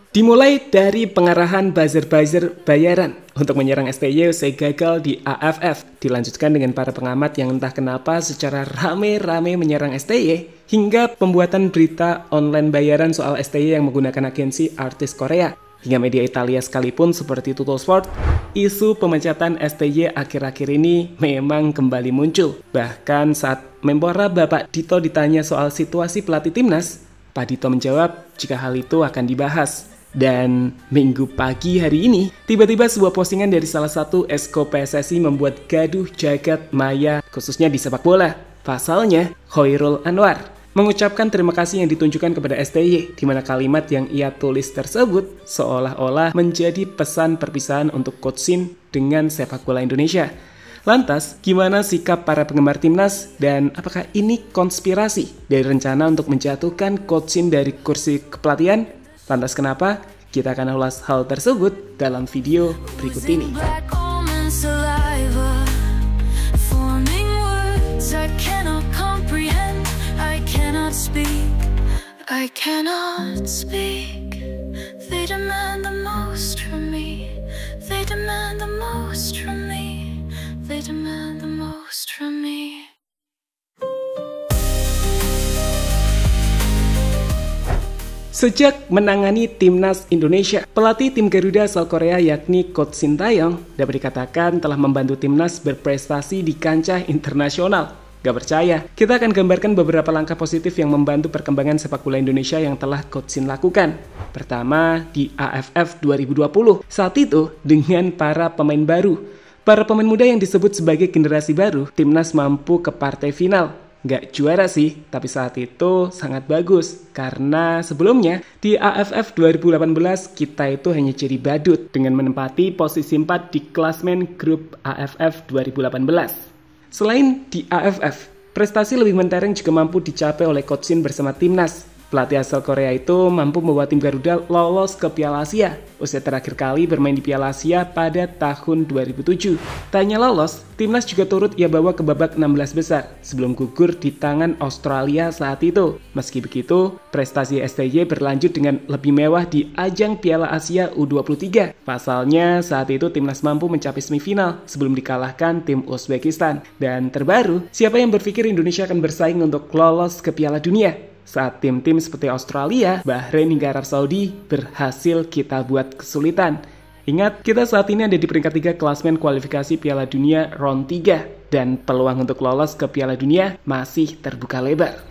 Dimulai dari pengarahan buzzer-buzzer bayaran untuk menyerang STY usai gagal di AFF. Dilanjutkan dengan para pengamat yang entah kenapa secara rame-rame menyerang STY, hingga pembuatan berita online bayaran soal STY yang menggunakan agensi artis Korea. Hingga media Italia sekalipun seperti Tuttosport, isu pemecatan STY akhir-akhir ini memang kembali muncul. Bahkan saat Menpora Bapak Dito ditanya soal situasi pelatih timnas, Pak Dito menjawab jika hal itu akan dibahas. Dan minggu pagi hari ini, tiba-tiba sebuah postingan dari salah satu esko PSSI membuat gaduh jagat maya, khususnya di sepak bola. Pasalnya, Khoirul Anwar mengucapkan terima kasih yang ditunjukkan kepada STY, di mana kalimat yang ia tulis tersebut seolah-olah menjadi pesan perpisahan untuk Coach Shin dengan sepak bola Indonesia. Lantas, gimana sikap para penggemar timnas dan apakah ini konspirasi dari rencana untuk menjatuhkan Coach Shin dari kursi kepelatihan? Lantas kenapa? Kita akan ulas hal tersebut dalam video berikut ini. Sejak menangani timnas Indonesia, pelatih tim Garuda asal Korea yakni Coach Shin Tae-yong dapat dikatakan telah membantu timnas berprestasi di kancah internasional. Gak percaya? Kita akan gambarkan beberapa langkah positif yang membantu perkembangan sepak bola Indonesia yang telah Coach Shin lakukan. Pertama, di AFF 2020, saat itu dengan para pemain baru. Para pemain muda yang disebut sebagai generasi baru, timnas mampu ke partai final. Nggak juara sih, tapi saat itu sangat bagus. Karena sebelumnya, di AFF 2018 kita itu hanya jadi badut dengan menempati posisi 4 di klasmen grup AFF 2018. Selain di AFF, prestasi lebih mentereng juga mampu dicapai oleh Coach Shin bersama timnas. Pelatih asal Korea itu mampu membawa tim Garuda lolos ke Piala Asia. Usai terakhir kali bermain di Piala Asia pada tahun 2007. Tak hanya lolos, timnas juga turut ia bawa ke babak 16 besar sebelum gugur di tangan Australia saat itu. Meski begitu, prestasi STY berlanjut dengan lebih mewah di ajang Piala Asia U23. Pasalnya, saat itu timnas mampu mencapai semifinal sebelum dikalahkan tim Uzbekistan. Dan terbaru, siapa yang berpikir Indonesia akan bersaing untuk lolos ke Piala Dunia? Saat tim-tim seperti Australia, Bahrain hingga Arab Saudi berhasil kita buat kesulitan. Ingat, kita saat ini ada di peringkat 3 klasmen kualifikasi Piala Dunia round 3 dan peluang untuk lolos ke Piala Dunia masih terbuka lebar.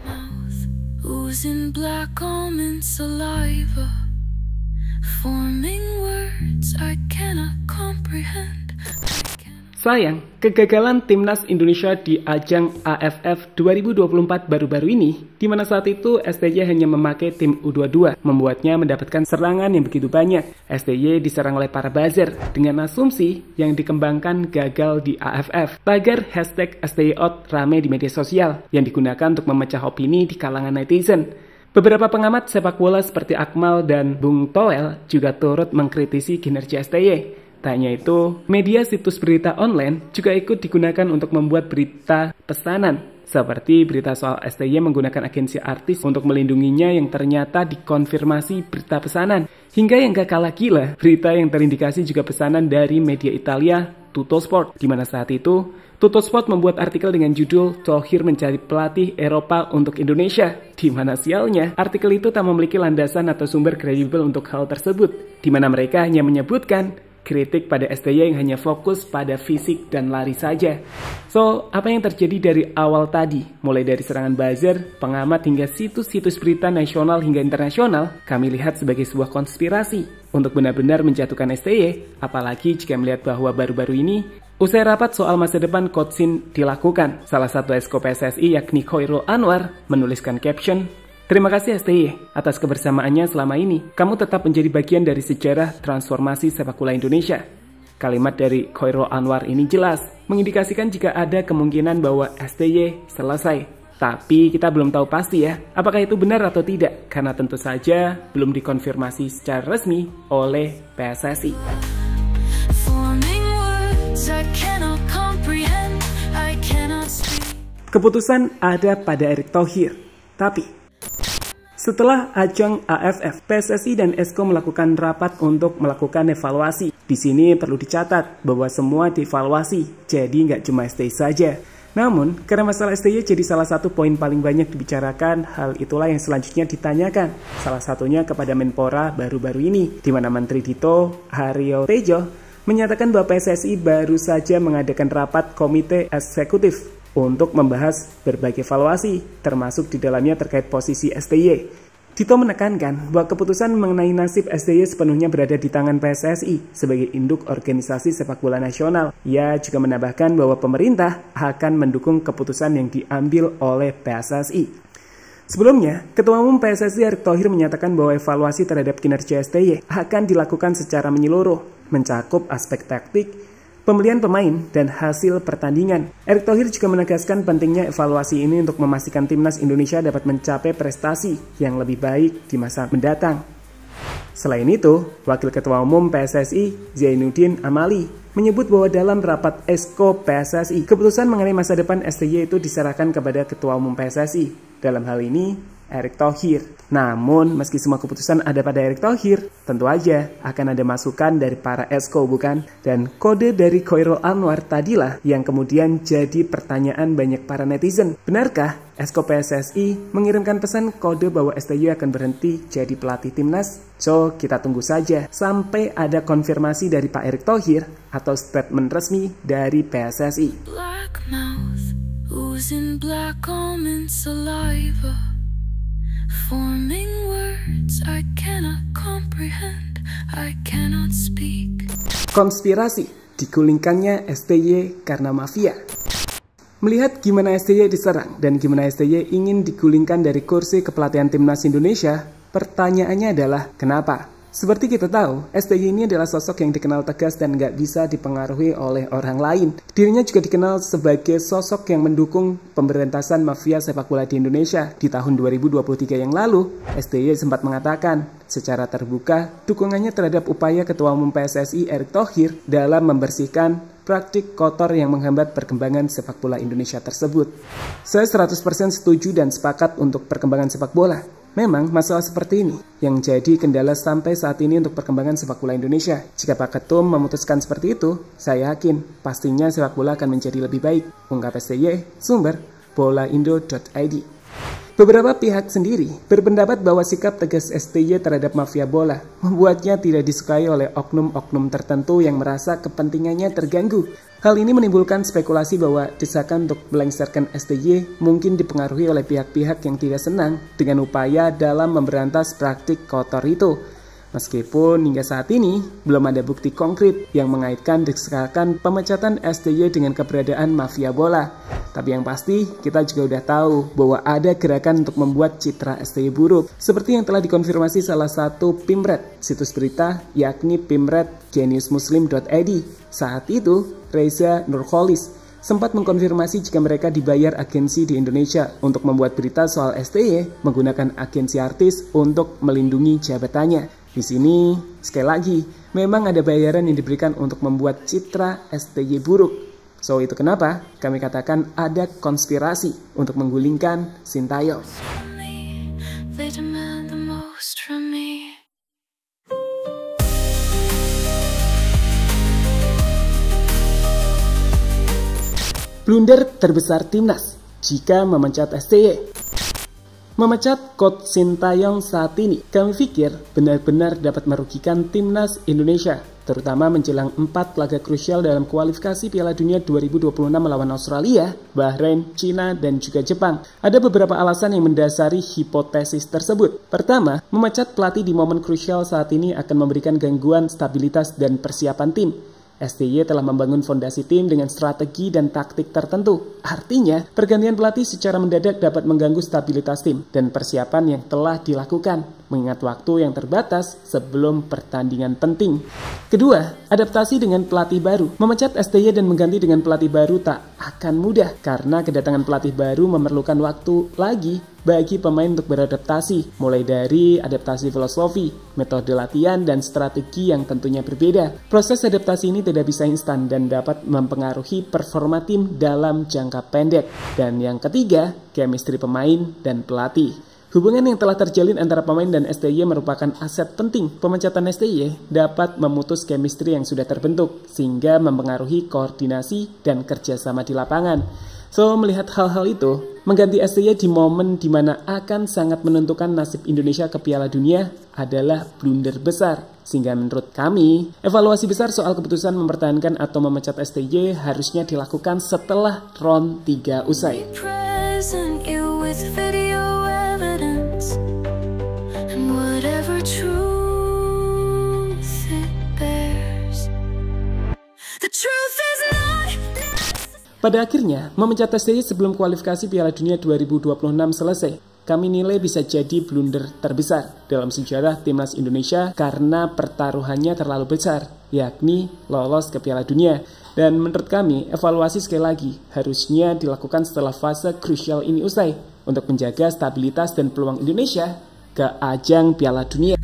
Sayang, kegagalan timnas Indonesia di ajang AFF 2024 baru-baru ini, di mana saat itu STY hanya memakai tim U22, membuatnya mendapatkan serangan yang begitu banyak. STY diserang oleh para buzzer dengan asumsi yang dikembangkan gagal di AFF. Tagar hashtag STYOut rame di media sosial yang digunakan untuk memecah opini di kalangan netizen. Beberapa pengamat sepak bola seperti Akmal dan Bung Toel juga turut mengkritisi kinerja STY. Tak hanya itu, media situs berita online juga ikut digunakan untuk membuat berita pesanan. Seperti berita soal STY menggunakan agensi artis untuk melindunginya yang ternyata dikonfirmasi berita pesanan. Hingga yang gak kalah gila, berita yang terindikasi juga pesanan dari media Italia, Tuttosport. Di mana saat itu, Tuttosport membuat artikel dengan judul Thohir mencari pelatih Eropa untuk Indonesia. Di mana sialnya, artikel itu tak memiliki landasan atau sumber kredibel untuk hal tersebut. Di mana mereka hanya menyebutkan kritik pada STY yang hanya fokus pada fisik dan lari saja. So, apa yang terjadi dari awal tadi? Mulai dari serangan buzzer, pengamat hingga situs-situs berita nasional hingga internasional, kami lihat sebagai sebuah konspirasi untuk benar-benar menjatuhkan STY, apalagi jika melihat bahwa baru-baru ini, usai rapat soal masa depan Coach Shin dilakukan, salah satu esko PSSI yakni Khoirul Anwar menuliskan caption, "Terima kasih STY atas kebersamaannya selama ini. Kamu tetap menjadi bagian dari sejarah transformasi sepak bola Indonesia." Kalimat dari Khoirul Anwar ini jelas mengindikasikan jika ada kemungkinan bahwa STY selesai. Tapi kita belum tahu pasti ya, apakah itu benar atau tidak, karena tentu saja belum dikonfirmasi secara resmi oleh PSSI. Keputusan ada pada Erick Thohir, tapi Setelah ajang AFF, PSSI dan Esko melakukan rapat untuk melakukan evaluasi. Di sini perlu dicatat bahwa semua dievaluasi, jadi nggak cuma STY saja. Namun, karena masalah STY jadi salah satu poin paling banyak dibicarakan, hal itulah yang selanjutnya ditanyakan. Salah satunya kepada Menpora baru-baru ini, di mana Menteri Dito, Haryo Tejo, menyatakan bahwa PSSI baru saja mengadakan rapat komite eksekutif untuk membahas berbagai evaluasi, termasuk di dalamnya terkait posisi STY. Dito menekankan bahwa keputusan mengenai nasib STY sepenuhnya berada di tangan PSSI sebagai induk organisasi sepak bola nasional. Ia juga menambahkan bahwa pemerintah akan mendukung keputusan yang diambil oleh PSSI. Sebelumnya, Ketua Umum PSSI Erick Thohir menyatakan bahwa evaluasi terhadap kinerja STY akan dilakukan secara menyeluruh, mencakup aspek taktik, pemilihan pemain, dan hasil pertandingan. Erick Thohir juga menegaskan pentingnya evaluasi ini untuk memastikan timnas Indonesia dapat mencapai prestasi yang lebih baik di masa mendatang. Selain itu, Wakil Ketua Umum PSSI Zainuddin Amali menyebut bahwa dalam rapat Esko PSSI, keputusan mengenai masa depan STY itu diserahkan kepada Ketua Umum PSSI. Dalam hal ini, Erick Thohir. Namun, meski semua keputusan ada pada Erick Thohir, tentu aja akan ada masukan dari para Esko, bukan? Dan kode dari Khoirul Anwar tadilah yang kemudian jadi pertanyaan banyak para netizen. Benarkah Esko PSSI mengirimkan pesan kode bahwa STY akan berhenti jadi pelatih timnas? So, kita tunggu saja sampai ada konfirmasi dari Pak Erick Thohir atau statement resmi dari PSSI. Black mouth, oozing black almond saliva, forming words I cannot comprehend, I cannot speak. Konspirasi digulingkannya STY karena mafia. Melihat gimana STY diserang dan gimana STY ingin digulingkan dari kursi kepelatihan timnas Indonesia, pertanyaannya adalah kenapa? Seperti kita tahu, STY ini adalah sosok yang dikenal tegas dan nggak bisa dipengaruhi oleh orang lain. Dirinya juga dikenal sebagai sosok yang mendukung pemberantasan mafia sepak bola di Indonesia. Di tahun 2023 yang lalu, STY sempat mengatakan secara terbuka dukungannya terhadap upaya Ketua Umum PSSI Erick Thohir dalam membersihkan praktik kotor yang menghambat perkembangan sepak bola Indonesia tersebut. Saya 100% setuju dan sepakat untuk perkembangan sepak bola. Memang masalah seperti ini yang jadi kendala sampai saat ini untuk perkembangan sepak bola Indonesia. Jika Pak Ketum memutuskan seperti itu, saya yakin pastinya sepak bola akan menjadi lebih baik. Ungkap STY, sumber bolaindo.id. Beberapa pihak sendiri berpendapat bahwa sikap tegas STY terhadap mafia bola membuatnya tidak disukai oleh oknum-oknum tertentu yang merasa kepentingannya terganggu. Hal ini menimbulkan spekulasi bahwa desakan untuk melengsarkan STY mungkin dipengaruhi oleh pihak-pihak yang tidak senang dengan upaya dalam memberantas praktik kotor itu. Meskipun hingga saat ini belum ada bukti konkret yang mengaitkan desakan pemecatan STY dengan keberadaan mafia bola. Tapi yang pasti kita juga udah tahu bahwa ada gerakan untuk membuat citra STY buruk. Seperti yang telah dikonfirmasi salah satu Pimret, situs berita yakni pimretgeniusmuslim.id. Saat itu Reza Nurholis sempat mengkonfirmasi jika mereka dibayar agensi di Indonesia untuk membuat berita soal STY menggunakan agensi artis untuk melindungi jabatannya. Di sini, sekali lagi, memang ada bayaran yang diberikan untuk membuat citra STY buruk. So, itu kenapa kami katakan ada konspirasi untuk menggulingkan Sintayong. Blunder terbesar timnas jika memecat STY. Memecat Coach Sintayong saat ini, kami pikir benar-benar dapat merugikan timnas Indonesia, terutama menjelang 4 laga krusial dalam kualifikasi Piala Dunia 2026 melawan Australia, Bahrain, China, dan juga Jepang. Ada beberapa alasan yang mendasari hipotesis tersebut. Pertama, memecat pelatih di momen krusial saat ini akan memberikan gangguan stabilitas dan persiapan tim. STY telah membangun fondasi tim dengan strategi dan taktik tertentu. Artinya, pergantian pelatih secara mendadak dapat mengganggu stabilitas tim dan persiapan yang telah dilakukan, mengingat waktu yang terbatas sebelum pertandingan penting. Kedua, adaptasi dengan pelatih baru. Memecat STY dan mengganti dengan pelatih baru tak akan mudah, karena kedatangan pelatih baru memerlukan waktu lagi bagi pemain untuk beradaptasi, mulai dari adaptasi filosofi, metode latihan, dan strategi yang tentunya berbeda. Proses adaptasi ini tidak bisa instan dan dapat mempengaruhi performa tim dalam jangka pendek. Dan yang ketiga, chemistry pemain dan pelatih. Hubungan yang telah terjalin antara pemain dan STY merupakan aset penting. Pemecatan STY dapat memutus chemistry yang sudah terbentuk, sehingga mempengaruhi koordinasi dan kerjasama di lapangan. So, melihat hal-hal itu, mengganti STY di momen di mana akan sangat menentukan nasib Indonesia ke Piala Dunia adalah blunder besar. Sehingga menurut kami, evaluasi besar soal keputusan mempertahankan atau memecat STY harusnya dilakukan setelah round 3 usai. Pada akhirnya, memecat STY sebelum kualifikasi Piala Dunia 2026 selesai, kami nilai bisa jadi blunder terbesar dalam sejarah Timnas Indonesia karena pertaruhannya terlalu besar, yakni lolos ke Piala Dunia. Dan menurut kami, evaluasi sekali lagi harusnya dilakukan setelah fase krusial ini usai untuk menjaga stabilitas dan peluang Indonesia ke ajang Piala Dunia.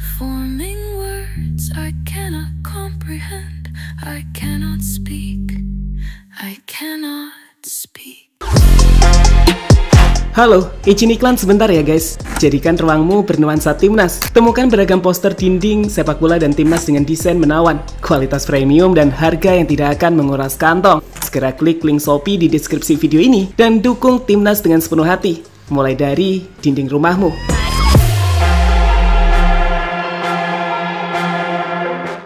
Halo, izin iklan sebentar ya guys. Jadikan ruangmu bernuansa Timnas. Temukan beragam poster dinding, sepak bola dan Timnas dengan desain menawan, kualitas premium dan harga yang tidak akan menguras kantong. Segera klik link Shopee di deskripsi video ini dan dukung Timnas dengan sepenuh hati. Mulai dari dinding rumahmu.